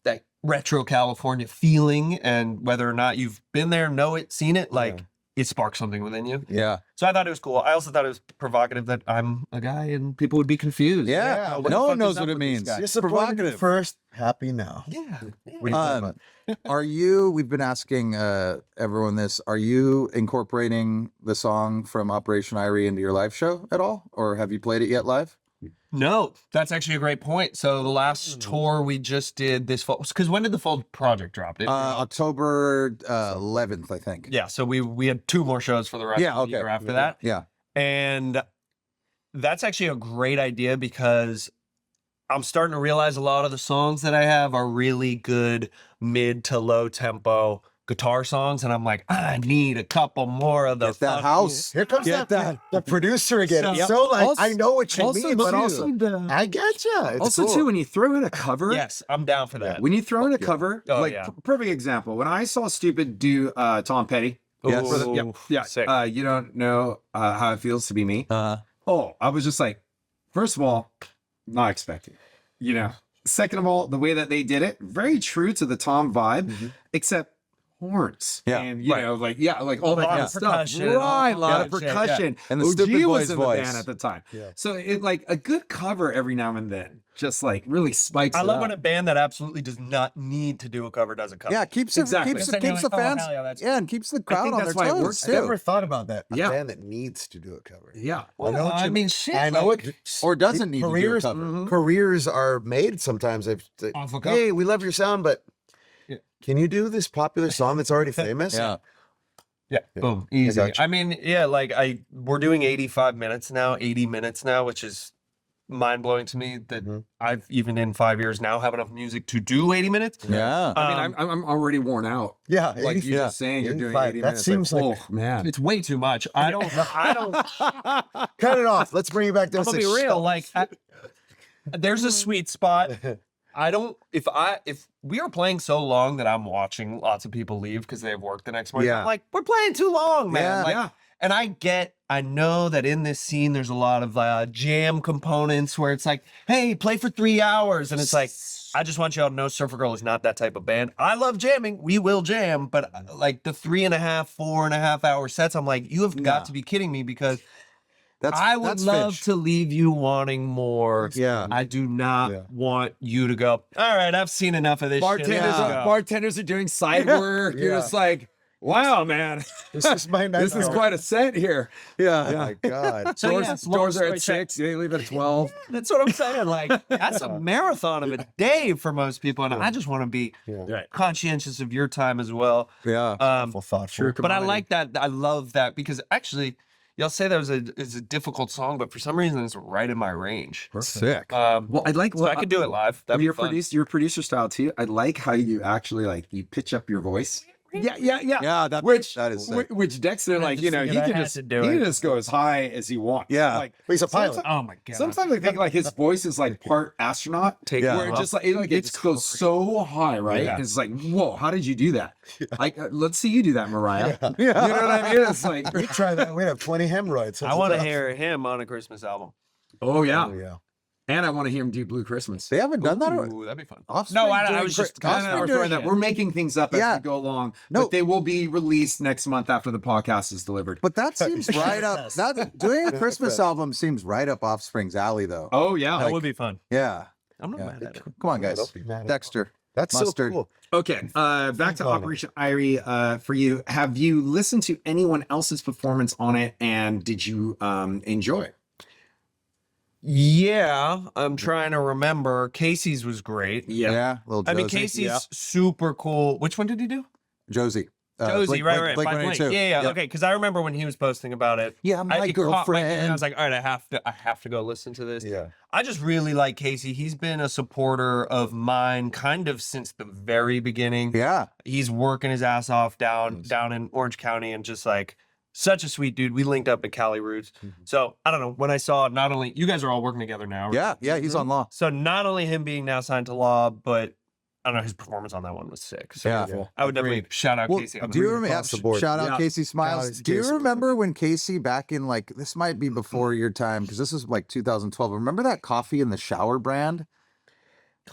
that retro California feeling, and whether or not you've been there, know it, seen it, like it sparks something within you. Yeah. So I thought it was cool. I also thought it was provocative that I'm a guy and people would be confused. Yeah. what the No one fuck knows is up what it with these means. guys? It's Disappointed provocative. first, happy now. Yeah. What are you talking about? Are you, we've been asking everyone this, are you incorporating the song from Operation Irie into your live show at all? Or have you played it yet live? No, that's actually a great point. So the last tour we just did this fall, because when did the full project drop? October 11th, I think. Yeah, so we had 2 more shows for the rest Yeah, of the okay. year after that. Yeah. And that's actually a great idea because I'm starting to realize a lot of the songs that I have are really good mid to low tempo guitar songs, and I'm like, I need a couple more of the Get that fucking- house. Here comes Get that the producer again. So- It's so like Also- I know what you also mean, but too- also I get you. It's Also, cool. too, when you throw in a cover, Yes, I'm down for that. when you throw in a cover, Oh, like yeah. perfect example. When I saw Stupid do Tom Petty, Yes. Ooh, for the- yeah, sick. you don't know how it feels to be me. Uh, Oh, I was just like, first of all, not expecting, you know. Second of all, the way that they did it, very true to the Tom vibe, except horns. Yeah, and you right. know, like like all that Lot kind of of stuff. percussion, Right, a lot yeah, of shit, yeah. percussion. And the OG Stupid was Boys in voice. the band at the time. Yeah. So it like a good cover every now and then, just like really spikes. I it love up. when a band that absolutely does not need to do a cover does a cover. yeah, keeps it, Exactly. keeps, Then you're keeps the like, oh, fans, hell yeah, that's- and keeps the crowd think on their that's why it toes works I never too. thought about that. Yeah. A band that needs to do a cover. Yeah. Well, I know what I you- mean, shit. I know like, it. Or doesn't need to do a careers. cover. Careers are made sometimes. Off a cover. Hey, we love your sound, but Yeah. can you do this popular song that's already famous? Yeah. Yeah, boom, easy. gotcha. I mean, yeah, like we're doing 85 minutes now, 80 minutes now, which is mind blowing to me that I've even in 5 years now have enough music to do 80 minutes. Yeah. I mean, I'm already worn out. Yeah. Like 80 you're just saying, you're doing 85. 80 That minutes. seems like- oh man. It's way too much. I don't. Cut it off. Let's bring you back to I'm gonna be real. Like, there's a sweet spot. I don't. If we are playing so long that I'm watching lots of people leave because they have work the next morning. Yeah. I'm like, we're playing too long, man. Yeah. Like, Yeah. And I know that in this scene, there's a lot of jam components where it's like, hey, play for 3 hours. And it's like, I just want y'all to know Surfer Girl is not that type of band. I love jamming. We will jam. But like the 3.5, 4.5 hour sets, I'm like, you have got to be kidding me, because I would love Finch. to leave you wanting more. Yeah. I do not want you to go, all right, I've seen enough of this shit. Let's go." Bartenders are doing side work. You're just like, wow, man, This is my night. this is quite a set here. Yeah. Oh my God. So yeah, Doors are long at story 6. They leave at 12. That's what I'm saying. Like, that's a marathon of a day for most people, and I just want to be conscientious of your time as well. Yeah. Thoughtful. But I like that. I love that, because actually, y'all say that it's a difficult song, but for some reason, it's right in my range. Sick. Well, I like. So I could do it live. That'd be Your fun. producer style too. I like how you actually like you pitch up your voice. Yeah. Yeah, that is sick. Which Dexter, like, you know, he figured I can had just to do he it. can just go as high as he wants. Yeah. Like, But he's a pilot. Oh my god. sometimes I think like his voice is like part astronaut. Yeah. Where it just like it just goes so high, right? Yeah. And it's like, whoa, how did you do that? Like, let's see you do that, Mariah. Yeah. You know what I mean? It's like, We try that. We have 20 hemorrhoids. I want to hear him on a Christmas album. oh yeah. Oh, yeah. And I want to hear him do Blue Christmas. They haven't done that. Ooh, that'd be fun. Offspring No, I doing was just Chris- kinda- No, we're throwing that. We're making things up as Yeah. we go along. No. But they will be released next month after the podcast is delivered. But that seems right up. That doing a Christmas album seems right up Offspring's alley, though. Oh yeah. That would be fun. Yeah. I'm not Yeah. mad at it. Come on, guys. don't be mad at it. Dexter. That's Mustard. so cool. Okay, back to on it. Operation Irie. For you, have you listened to anyone else's performance on it, and did you enjoy it? Yeah, I'm trying to remember. Casey's was great. Yeah. Little Josie. I mean, Casey's super cool. Which one did he do? Josie. Josie, right. Blink By Blink. 182. Yeah. Yep. Okay, because I remember when he was posting about it. Yeah, my it caught my ear, and I girlfriend. was like, all right, I have to go listen to this. Yeah. I just really like Casey. He's been a supporter of mine kind of since the very beginning. Yeah. He's working his ass off down in Orange County, and just like such a sweet dude. We linked up at Cali Roots. So I don't know, when I saw not only you guys are all working together now. Right? Yeah. Yeah. He's on Law. So not only him being now signed to Law, but I don't know, his performance on that one was sick. So Yeah. I would definitely shout out Well, Casey. On do you that. remember? across the board. Shout out Yeah. Casey Smiles. Shout out Do you Casey. remember when Casey back in like this might be before your time because this is like 2012. Remember that coffee in the shower brand?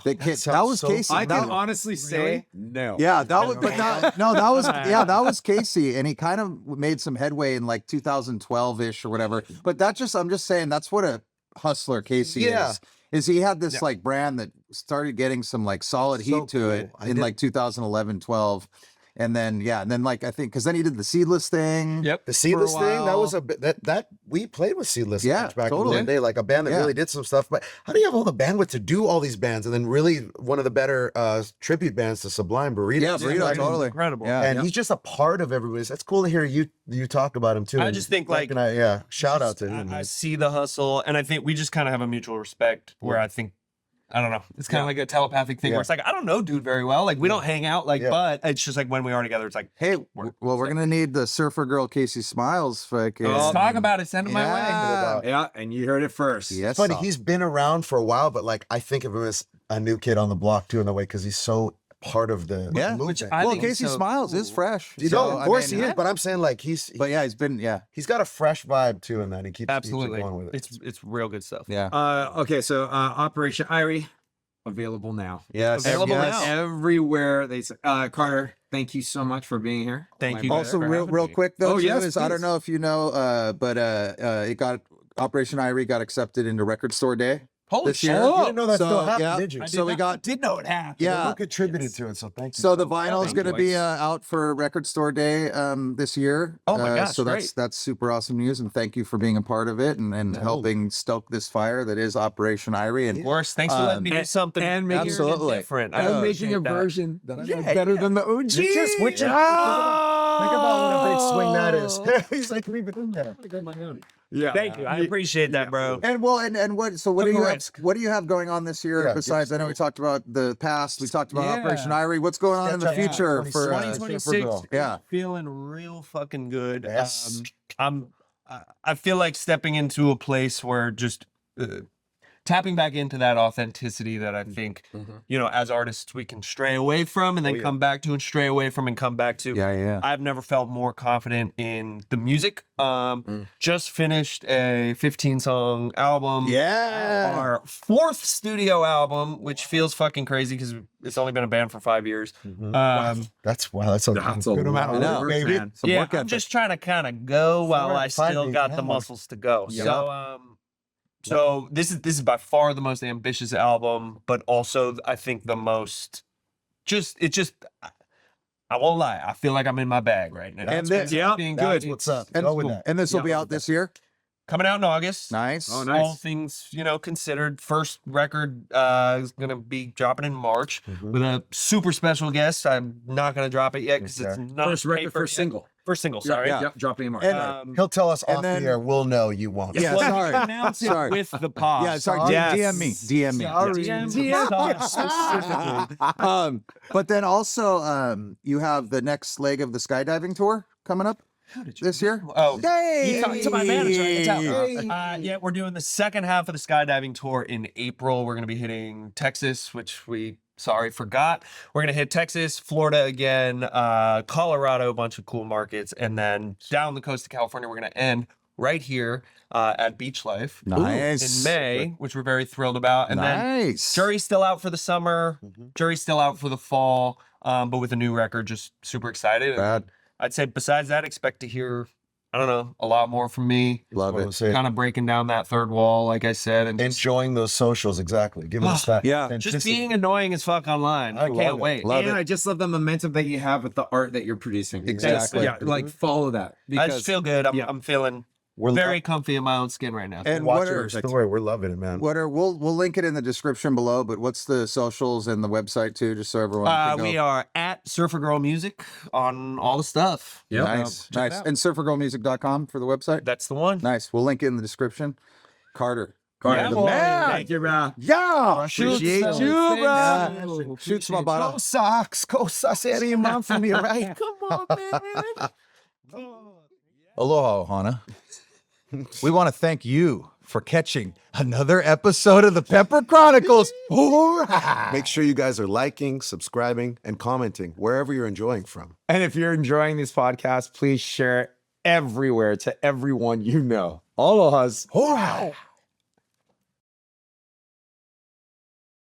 That sounds was so Casey. I That- can honestly say no. Yeah, that was, but that was, yeah, that was Casey, and he kind of made some headway in like 2012 ish or whatever. But I'm just saying, that's what a hustler Casey Yeah. is he had this like brand that started getting some like solid So heat to it cool. I in did- like 2011, 12. And then, like, I think, because then he did the Seedless thing. Yep. The Seedless For a thing, that while. was a bit that we played with Seedless Yeah, much back totally. in the day, like a band that Yeah. really did some stuff. But how do you have all the bandwidth to do all these bands, and then really one of the better tribute bands to Sublime, Burrito? Yeah, Burrito, Like, totally. Incredible. Yeah. And he's just a part of everybody's. That's cool to hear you talk about him too. I And just think, Zach like, and I, shout out to him. I see the hustle, and I think we just kind of have a mutual respect where I think, I don't know, it's kind of like a telepathic thing Yeah. where it's like, I don't know dude very well. Like, we don't hang out, like, Yeah. but it's just like when we are together, it's like, Hey, Work. well, we're gonna need the Surfer Girl Casey Smiles. Fucking, let's talk about it, send it my way. Yeah. Yeah, and you heard it first. Yes, Funny, sir. he's been around for a while, but like I think of him as a new kid on the block too, in a way, because he's so part of the Yeah. movement. Which I well, think Casey so Smiles is cool. fresh. You so, know, of course I mean, he is, but I'm saying like he's But he's been, he's got a fresh vibe to him, and he keeps Absolutely. going with it. It's real good stuff. yeah. Okay, so Operation Irie, available now. Yes. Available yes. now. Everywhere they say. Carter, thank you so much for being here. Thank My you. pleasure. Also, for real having me. quick though, Oh, too, yes, is I don't please. know if you know, but it got Operation Irie got accepted into Record Store Day Holy this shit. year. You didn't know that So, still happened, yeah. did you? So we got did know it happened. yeah. Who contributed to it? So thank you. So the vinyl is Thank going to you. be out for Record Store Day this year. Oh my gosh, So great. that's super awesome news, and thank you for being a part of it and helping stoke this fire that is Operation Irie. And Of course, thanks for letting me do something and making it Absolutely. different. And I I'm appreciate making a that. version that I know Yeah, better than the OG. Which think about what a big swing that is. He's like, leave it in there. Yeah. Thank you. I appreciate that, bro. And well, and what? So what do Took you a have? risk. What do you have going on this year? Yeah, Besides, I know we talked about the past. We talked about Yeah. Operation Irie. What's going on in the Sketch out future for 2026. Supergirl. Yeah. Feeling real fucking good. Yes. I feel like stepping into a place where just tapping back into that authenticity that I think, you know, as artists we can stray away from and then come back to and stray away from and come back to. Yeah. I've never felt more confident in the music. Just finished a 15-song album. Yeah. Our 4th studio album, which feels fucking crazy because it's only been a band for 5 years. That's a good amount of work, baby. Some Yeah, work I'm ethic. just trying to kind of go while I 5 still days, got yeah, the man. muscles to go. So this is by far the most ambitious album, but also I think the most I won't lie, I feel like I'm in my bag right now. And this, Being That's good. what's up. and, Go with that. and this will Yeah. be out this year. Coming out in August. Nice. Oh, nice. All things, you know, considered. First record is gonna be dropping in March with a super special guest. I'm not gonna drop it yet because it's not First record, paper first yet. single. First single, sorry. Yeah, dropping in March. And- He'll tell us And off then- the air. We'll know. You won't. Yeah, Well, sorry. announce it Sorry. with the pod. Yeah, sorry. Yes. DM me. DM me. DM. But then also, you have the next leg of the skydiving tour coming up this year. Oh, Hey! you talk to my manager. I can tell. Yeah, we're doing the second half of the skydiving tour in April. We're going to be hitting Texas, which we forgot. We're going to hit Texas, Florida again, Colorado, a bunch of cool markets, and then down the coast of California. We're going to end right here at Beach Life Nice. in May, which we're very thrilled about. And then Nice. Jury's still out for the summer. Jury's still out for the fall, but with a new record, just super excited. And Bad. I'd say besides that, expect to hear, I don't know, a lot more from me. Love it. Kind of breaking down that third wall, like I said, and just, Enjoying those socials, exactly. Giving us that. Yeah. just authenticity. being annoying as fuck online. I love can't it. wait. Love And it. I just love the momentum that you have with the art that you're producing. Exactly. Yeah, like follow that. I just feel good. I'm feeling We're very comfy in my own skin right now. And watching what our are story. We're loving it, man. we'll link it in the description below, but what's the socials and the website too, just so everyone can go. We are at Surfer Girl Music on all the stuff. Yep. Nice. check it Nice. out. And surfergirlmusic.com for the website. That's the one. Nice. We'll link it in the description. Carter. Yeah, the boy. man. Thank you, bro. Yeah. Appreciate Shoots, you, bro. bro. Shoots my bottle. Socks. Go socks out of your mouth for me, right? Come on, man. Aloha, Ohana. We want to thank you for catching another episode of the Pepper Chronicles. Make sure you guys are liking, subscribing, and commenting wherever you're enjoying from. And if you're enjoying this podcast, please share it everywhere to everyone you know. Alohas. Hoorah.